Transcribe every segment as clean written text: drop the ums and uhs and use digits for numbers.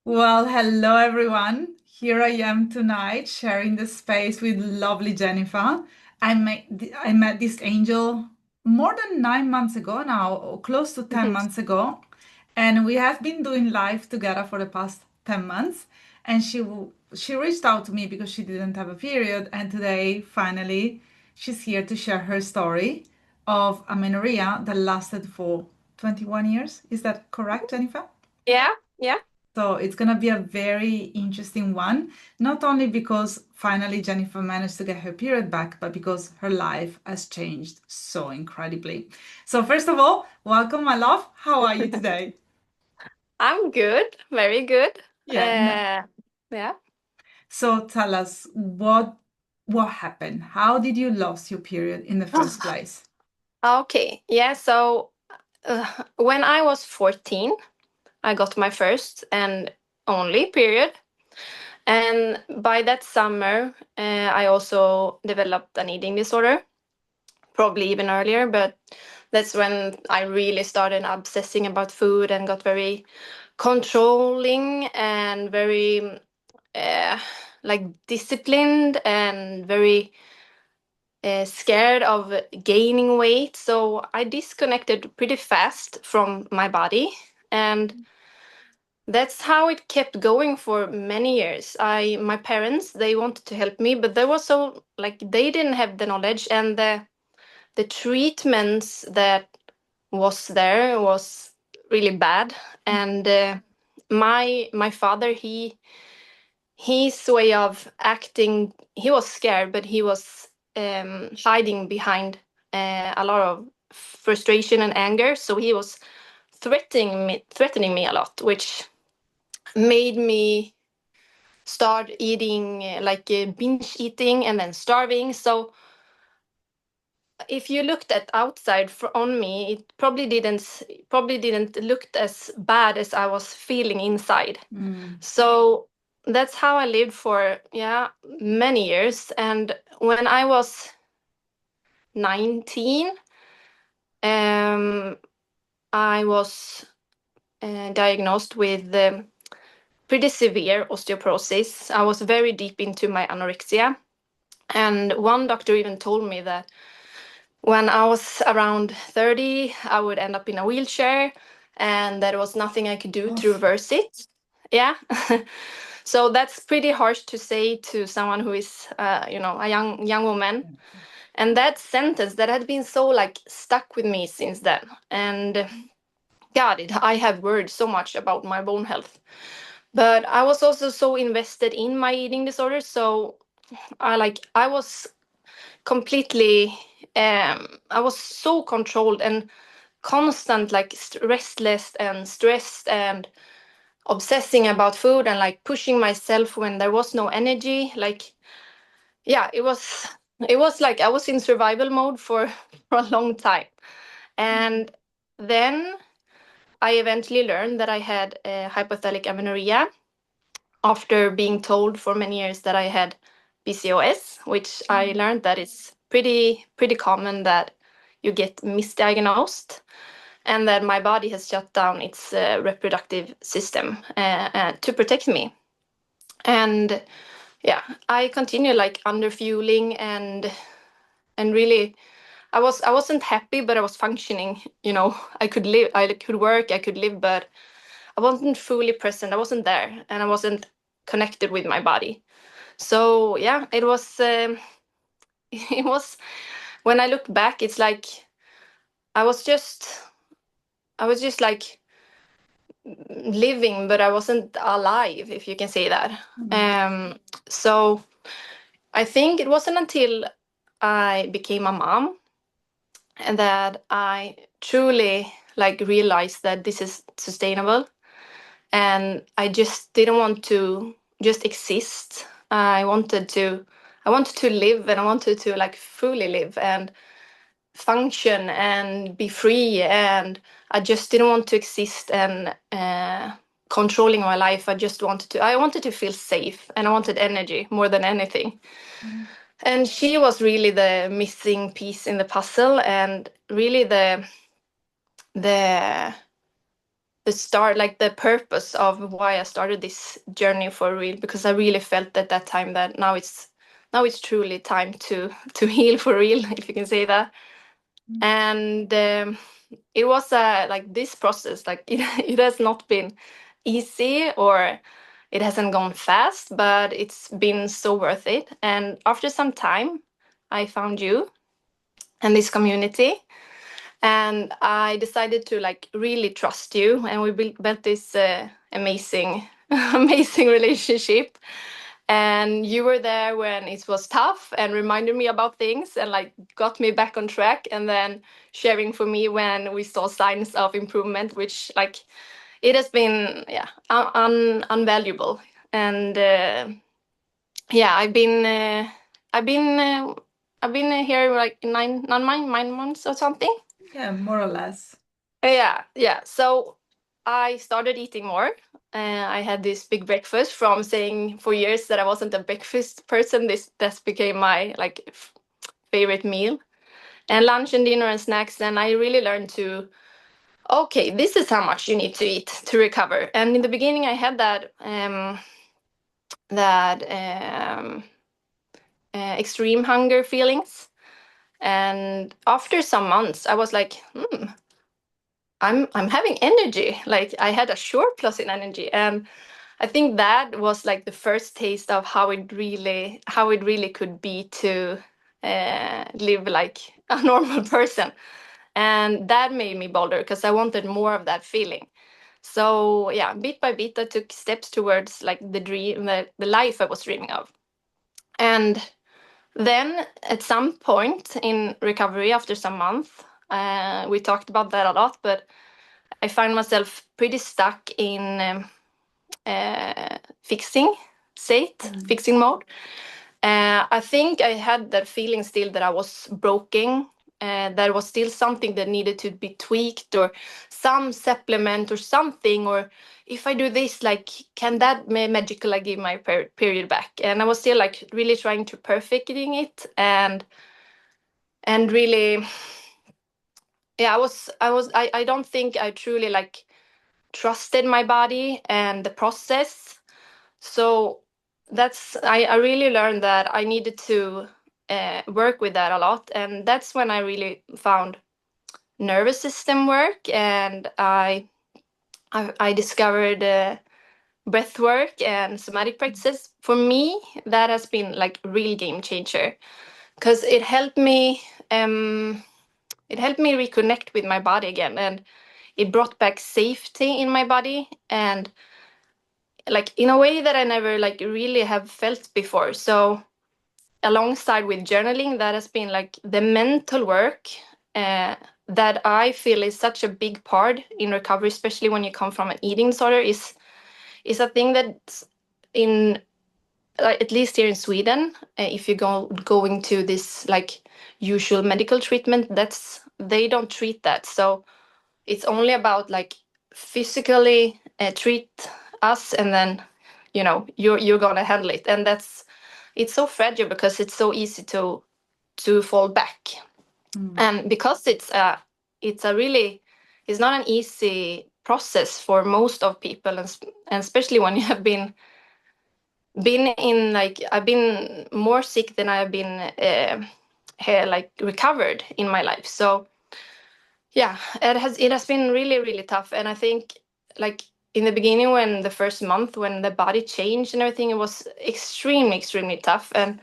Well, hello everyone. Here I am tonight sharing the space with lovely Jennifer. I met this angel more than 9 months ago now, or close to 10 Mhm. months ago. And we have been doing life together for the past 10 months. And she reached out to me because she didn't have a period. And today, finally, she's here to share her story of amenorrhea that lasted for 21 years. Is that correct, Jennifer? Yeah, yeah. So it's going to be a very interesting one, not only because finally Jennifer managed to get her period back, but because her life has changed so incredibly. So, first of all, welcome, my love. How are you today? I'm good, very good. Yeah. No. Uh, yeah. So, tell us what happened? How did you lose your period in the first place? Okay. Yeah, so when I was 14, I got my first and only period. And by that summer, I also developed an eating disorder, probably even earlier, but that's when I really started obsessing about food and got very controlling and very uh, like disciplined and very scared of gaining weight. So I disconnected pretty fast from my body. And that's how it kept going for many years. My parents, they wanted to help me, but they were so like they didn't have the knowledge, and the treatments that was there was really bad. And my father, his way of acting, he was scared, but he was hiding behind a lot of frustration and anger. So he was threatening me a lot, which made me start eating binge eating and then starving. So if you looked at outside on me, it probably didn't look as bad as I was feeling inside. Mm. So that's how I lived for, yeah, many years. And when I was 19, um, I was diagnosed with pretty severe osteoporosis. I was very deep into my anorexia. And one doctor even told me that when I was around 30, I would end up in a wheelchair, and there was nothing I could do to Oof. reverse it. Yeah. So that's pretty harsh to say to someone who is, a young woman. And that sentence that had been so like stuck with me since then. And God, I have worried so much about my bone health. But I was also so invested in my eating disorder, so I was completely I was so controlled and constant, like restless and stressed and obsessing about food and like pushing myself when there was no energy. Like, yeah, it was like I was in survival mode for for a long time. And then I eventually learned that I had hypothalamic amenorrhea after being told for many years that I had PCOS, which I learned that it's pretty common that you get misdiagnosed, and that my body has shut down its reproductive system to protect me. And yeah, I continue like under fueling and really I wasn't happy, but I was functioning. I could live, I could work, I could live, but I wasn't fully present. I wasn't there, and I wasn't connected with my body. So yeah, it was. It was when I look back, it's like I was just, I was just like living, but I wasn't alive, if you can say that. Mm. So I think it wasn't until I became a mom and that I truly like realized that this is sustainable, and I just didn't want to just exist. I wanted to live, and I wanted to like fully live and function and be free. And I just didn't want to exist and controlling my life. I wanted to feel safe, and I wanted energy more than anything. Mm. And she was really the missing piece in the puzzle, and really the the start, like the purpose of why I started this journey for real, because I really felt at that time that now it's truly time to heal for real, if you can say that. And it was like this process, like it has not been easy, or it hasn't gone fast, but it's been so worth it. And after some time, I found you and this community, and I decided to like really trust you, and we built this amazing amazing relationship. And you were there when it was tough and reminded me about things and like got me back on track, and then sharing for me when we saw signs of improvement, which like it has been, yeah, unvaluable. And yeah, I've been here like 9 months or something. Yeah, more or less. Yeah, yeah. So I started eating more. I had this big breakfast from saying for years that I wasn't a breakfast person. This became my like favorite meal, and lunch and dinner and snacks. And I really learned to, okay, this is how much you need to eat to recover. And in the beginning, I had that extreme hunger feelings. And after some months, I was like, I'm having energy. Like I had a surplus in energy, and I think that was like the first taste of how it really could be to live like a normal person, and that made me bolder because I wanted more of that feeling. So yeah, bit by bit, I took steps towards like the dream, the life I was dreaming of. And then at some point in recovery, after some month, we talked about that a lot, but I find myself pretty stuck in fixing state, fixing mode. I think I had that feeling still that I was broken. There was still something that needed to be tweaked, or some supplement or something. Or if I do this, like, can that magically give my period back? And I was still like really trying to perfecting it, and really, yeah, I don't think I truly like trusted my body and the process. So I really learned that I needed to work with that a lot, and that's when I really found nervous system work, and I discovered breath work and somatic practices. For me, that has been like a real game changer, because it helped me reconnect with my body again, and it brought back safety in my body, and like in a way that I never like really have felt before. So alongside with journaling, that has been like the mental work that I feel is such a big part in recovery, especially when you come from an eating disorder, is a thing that in at least here in Sweden, if you going to this like usual medical treatment, that's they don't treat that. So it's only about like physically treat us, and then you're gonna handle it, and it's so fragile because it's so easy to fall back. And because it's not an easy process for most of people, and especially when you have been in, like, I've been more sick than I've been like recovered in my life. So yeah, it has been really really tough. And I think like in the beginning, when the first month, when the body changed and everything, it was extremely extremely tough, and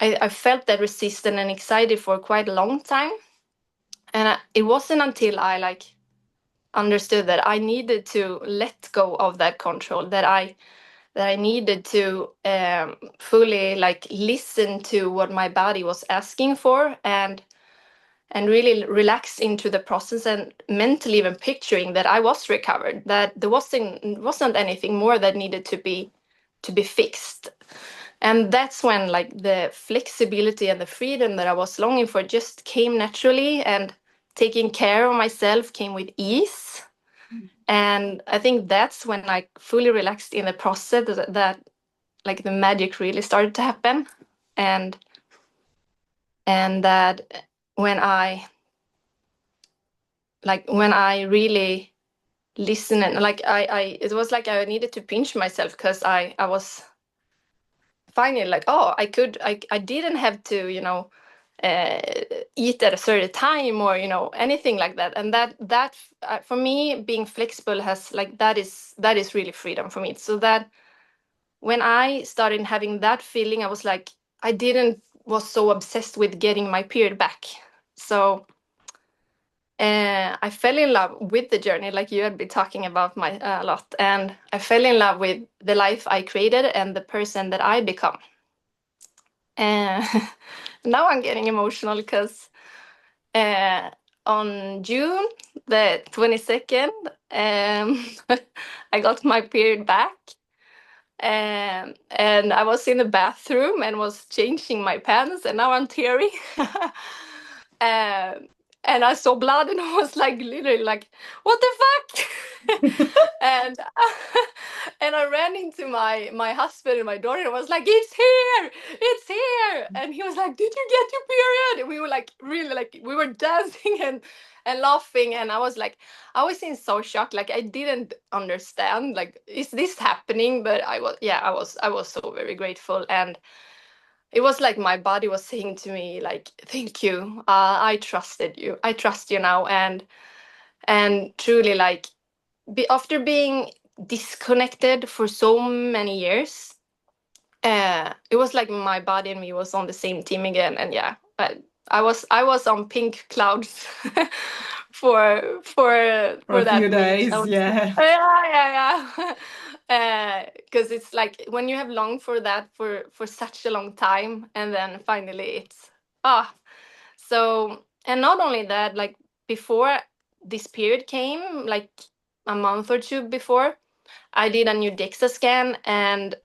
I felt that resistant and excited for quite a long time. And it wasn't until I like understood that I needed to let go of that control, that I needed to fully like listen to what my body was asking for, and really relax into the process, and mentally even picturing that I was recovered, that there wasn't anything more that needed to be fixed. And that's when like the flexibility and the freedom that I was longing for just came naturally, and taking care of myself came with ease. And I think that's when I fully relaxed in the process, that like the magic really started to happen. And that when I really listen, and like I it was like I needed to pinch myself because I was finding like, oh, I didn't have to, uh, eat at a certain time, or anything like that. And that for me, being flexible has like, that is really freedom for me. So that when I started having that feeling, I was like, I didn't was so obsessed with getting my period back. So I fell in love with the journey, like you had been talking about my a lot, and I fell in love with the life I created and the person that I become. And now I'm getting emotional because uh, on June the 22nd, I got my period back. And I was in the bathroom and was changing my pants, and now I'm teary. um, and I saw blood, and I was like, literally, like, what the fuck? and and I ran into my husband and my daughter, and was like, it's here. And he was like, did you get your period? And we were like, really, like, we were dancing and laughing, and I was in so shock, like I didn't understand, like, is this happening? But I was so very grateful, and it was like my body was saying to me, like, thank you, I trust you now. And truly, like, after being disconnected for so many years, it was like my body and me was on the same team again. And yeah, I was on pink clouds For for a few that week. days, yeah. Yeah. Because it's like when you have longed for that for such a long time, and then finally it's ah. So, and not only that, like, before this period came, like a month or two before, I did a new DEXA scan, and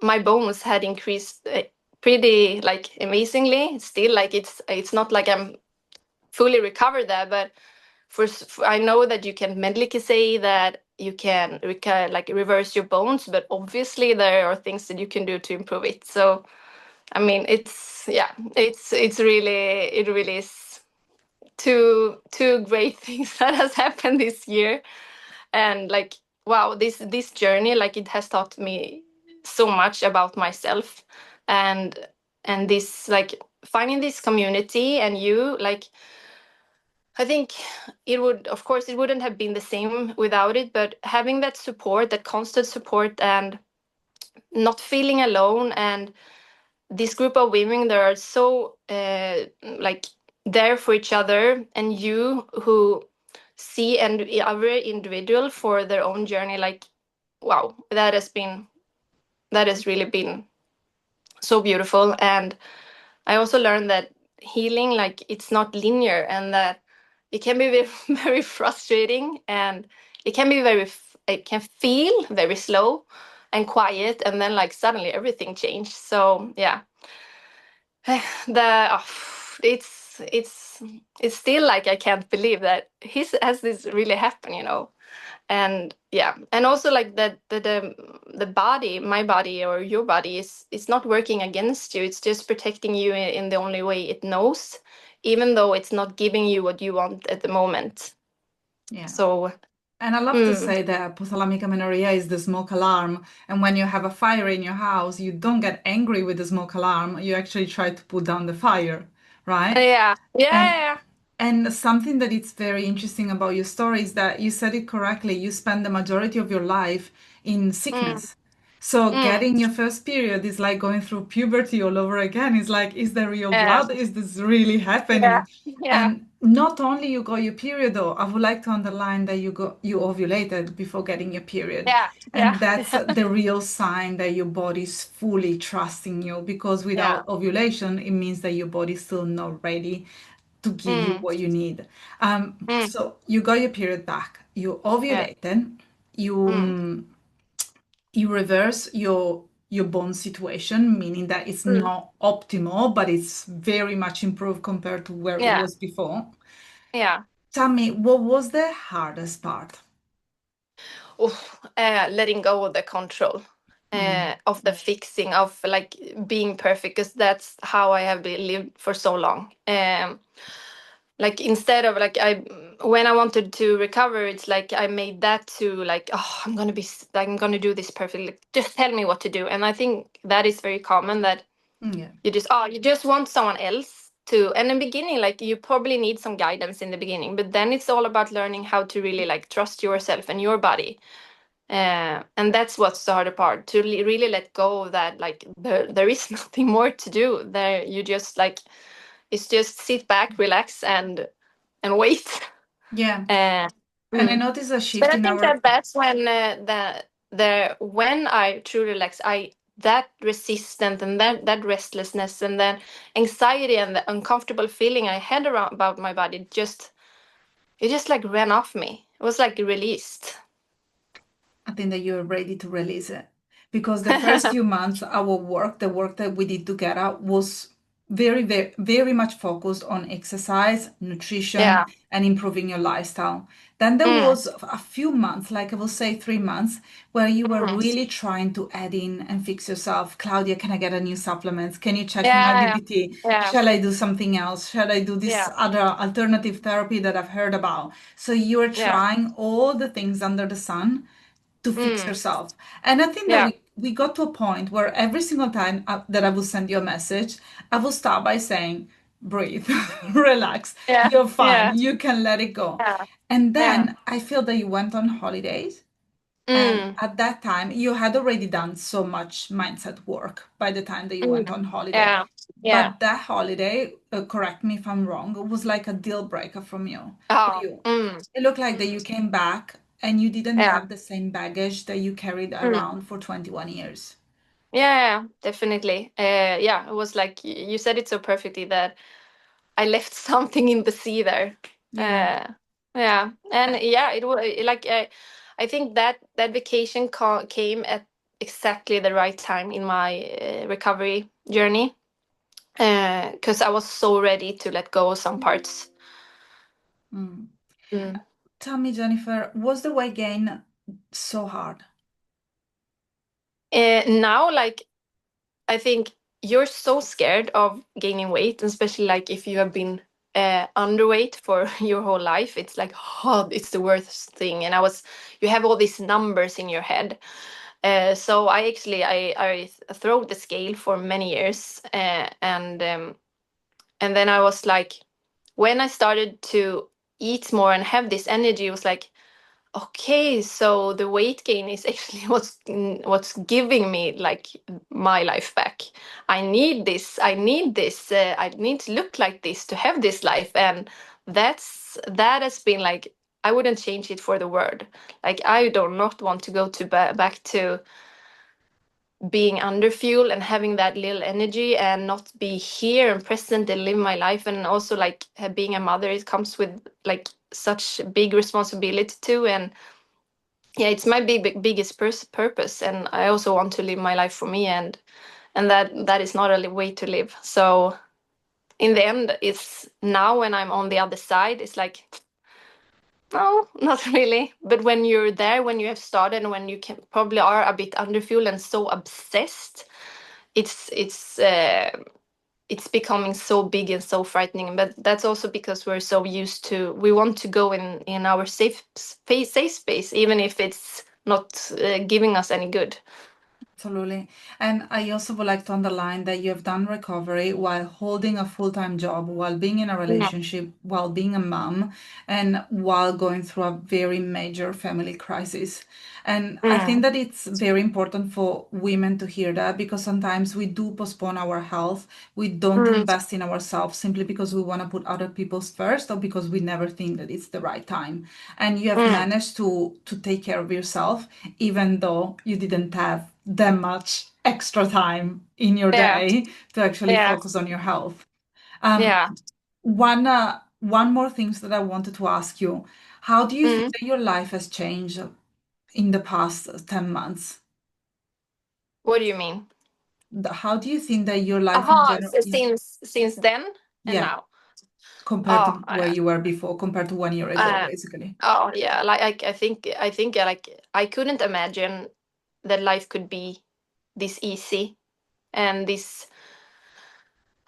my bones had increased pretty, like, amazingly. Still, like, it's not like I'm fully recovered there, but I know that you can medically say that you can like reverse your bones, but obviously there are things that you can do to improve it. So I mean, it really is two great things that has happened this year. And like, wow, this journey, like, it has taught me so much about myself. And this, like, finding this community, and you, like, I think of course it wouldn't have been the same without it, but having that support, that constant support, and not feeling alone, and this group of women that are so like there for each other, and you who see and every individual for their own journey, like, wow, that has really been so beautiful. And I also learned that healing, like, it's not linear, and that it can be very, very frustrating, and it can feel very slow and quiet, and then, like, suddenly everything changed. So yeah, the oh, it's still like I can't believe that has this really happened. And yeah, and also like that the body, my body or your body, is not working against you. It's just protecting you in the only way it knows, even though it's not giving you what you want at the moment. Yeah. So And I love to mm, say that Pothalamic amenorrhea is the smoke alarm. And when you have a fire in your house, you don't get angry with the smoke alarm. You actually try to put down the fire, right? yeah, And yeah, and something that it's very interesting about your story is that you said it correctly. You spend the majority of your life in yeah. sickness. So Mm, getting your first period is like going through puberty all over again. It's like, is there real yeah, blood? Is this really yeah, happening? yeah, And not only you got your period though, I would like to underline that you ovulated before getting your period. yeah, yeah, And that's yeah, the real sign that your body's fully trusting you, because yeah. without ovulation, it means that your body's still not ready to give you Mm, what you need. mm, So you got your period back, you yeah, ovulated, you mm, you reverse your bone situation, meaning that it's mm, not optimal, but it's very much improved compared to where it yeah, was before. yeah. Tell me, what was the hardest part? Letting go of the control, Mm, of the fixing, of like being perfect, because that's how I have been lived for so long. like instead of like I when I wanted to recover, it's like I made that to like, oh, I'm gonna do this perfectly. Like, just tell me what to do. And I think that is very common, that Yeah. you just want someone else to. And in the beginning, like you probably need some guidance in the beginning, but then it's all about learning how to really like trust yourself and your body. And that's what's the harder part, to really let go of that. Like there is nothing more to do there. You just like, it's just sit back, relax, and wait. Yeah. Uh, And I mm. noticed a But shift I in think our. that that's when the when I truly relax, I that resistance and that restlessness and then anxiety and the uncomfortable feeling I had around about my body, just it just like ran off me. It was like released. I think that you're ready to release it. Because the first few months, our work, the work that we did together, was very, very, very much focused on exercise, Yeah. nutrition, and improving your lifestyle. Then there Mm, was a few months, like I will say 3 months, where you were mm. really trying to add in and fix yourself. Claudia, can I get a new supplement? Can you check my Yeah, DBT? yeah, Shall I do something else? Shall I do this yeah, other alternative therapy that I've heard about? So you are yeah, trying all the things under the sun to fix mm, yourself. And I think that yeah, we got to a point where every single time that I will send you a message, I will start by saying, breathe, relax, yeah, you're fine, yeah, you can let it go. yeah, And yeah, then I feel that you went on holidays. And mm, at that time, you had already done so much mindset work by the time that you went on mm, holiday. yeah, yeah. But that holiday, correct me if I'm wrong, it was like a deal breaker from you. For Oh, you. It looked like that you came back and you didn't yeah, have the same baggage that you carried mm, around for 21 years. yeah, definitely. Yeah, it was like you said it so perfectly, that I left something in the sea there. Yeah. Uh, yeah, and yeah, it was like I think that that vacation came at exactly the right time in my recovery journey, because I was so ready to let go of some parts. Mm. Mm. Tell me, Jennifer, was the weight gain so hard? Now, like I think you're so scared of gaining weight, especially like if you have been underweight for your whole life. It's like, oh, it's the worst thing. And you have all these numbers in your head. So I actually, I throw the scale for many years, and then I was like, when I started to eat more and have this energy, it was like, okay, so the weight gain is actually what's giving me like my life back. I need this. I need this. I need to look like this to have this life, and that has been like, I wouldn't change it for the world. Like I do not want to go to back to being under fuel and having that little energy and not be here and present and live my life. And also like being a mother, it comes with like such big responsibility too. And yeah, it's my biggest purpose, and I also want to live my life for me, and that is not a way to live. So in the end, it's now when I'm on the other side, it's like, no, not really. But when you're there, when you have started, and when you can probably are a bit underfueled and so obsessed, it's it's uh, it's becoming so big and so frightening. But that's also because we're so used to, we want to go in our safe space, even if it's not giving us any good. Absolutely. And I also would like to underline that you have done recovery while holding a full-time job, while being in a Yeah. relationship, while being a mom, and while going through a very major family crisis. And I think Mm, that it's very important for women to hear that, because sometimes we do postpone our health. We don't mm, invest in ourselves simply because we want to put other people's first, or because we never think that it's the right time. And you have mm. managed to take care of yourself, even though you didn't have that much extra time in your Yeah, day to actually yeah, focus on your health. Um, yeah. one more things that I wanted to ask you. How do you think Mm. that your life has changed in the past 10 months? What do you mean? How do you think that your life in Aha, general, so since then and yeah, now. compared to Oh, where you were before, compared to 1 year ago, uh, basically? oh yeah. Like I think like I couldn't imagine that life could be this easy and this.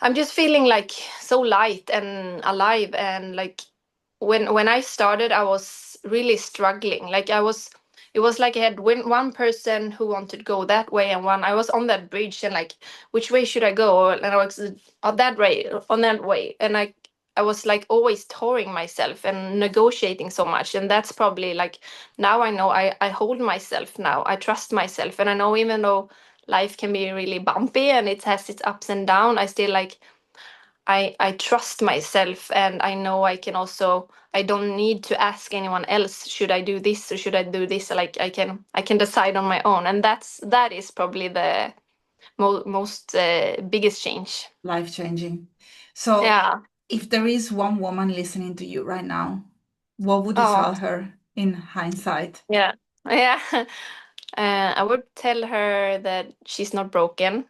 I'm just feeling like so light and alive, and like when I started, I was really struggling. Like I was, it was like I had one person who wanted to go that way, and one I was on that bridge, and like which way should I go? And I was on that way, on that way, and I was like always touring myself and negotiating so much, and that's probably like now I know I hold myself now. I trust myself, and I know even though life can be really bumpy and it has its ups and downs, I still like I trust myself, and I know I can also, I don't need to ask anyone else, should I do this or should I do this? Like I can decide on my own, and that is probably the most biggest change. Life changing. So, Yeah. if there is one woman listening to you right now, what would you Oh, tell her in hindsight? yeah. Yeah. I would tell her that she's not broken.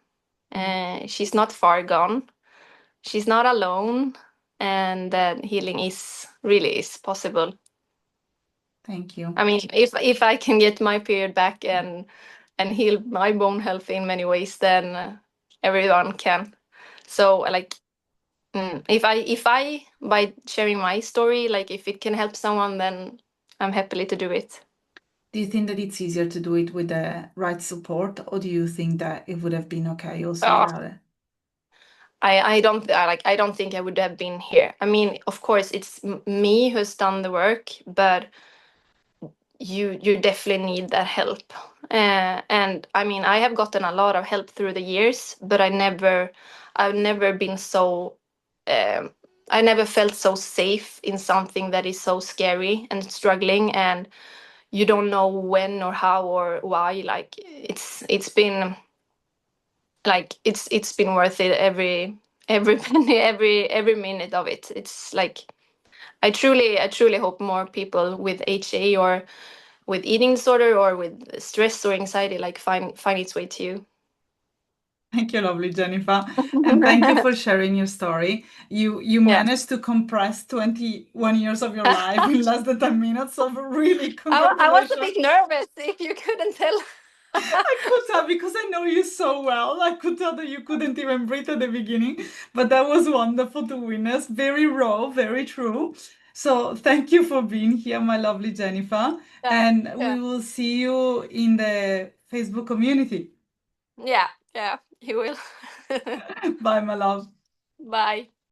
Mm, She's not far gone. She's not alone, and that healing is really is possible. thank you. I mean, if I can get my period back and heal my bone health in many ways, then everyone can. So like, if I by sharing my story, like if it can help someone, then I'm happily to do it. Do you think that it's easier to do it with the right support, or do you think that it would have been okay also Oh, without it? I don't think I would have been here. I mean, of course, it's me who's done the work, but you definitely need that help. And I mean, I have gotten a lot of help through the years, but I've never been so um, I never felt so safe in something that is so scary and struggling, and you don't know when or how or why. Like it's been like it's been worth it, every penny, every minute of it. It's like I truly hope more people with HA or with eating disorder or with stress or anxiety like find its way to you. Thank you, lovely Jennifer. And thank you for sharing your story. You Yeah. managed to compress 21 years of your life in less than 10 minutes. So really, I was a bit congratulations. nervous if you couldn't tell. I could tell because I know you so well. I could tell that you couldn't even breathe at the beginning, but that was wonderful to witness. Very raw, very true. So thank you for being here, my lovely Jennifer. Yeah, And yeah, we will see you in the Facebook community. yeah, yeah, you will. Bye, my love. Bye.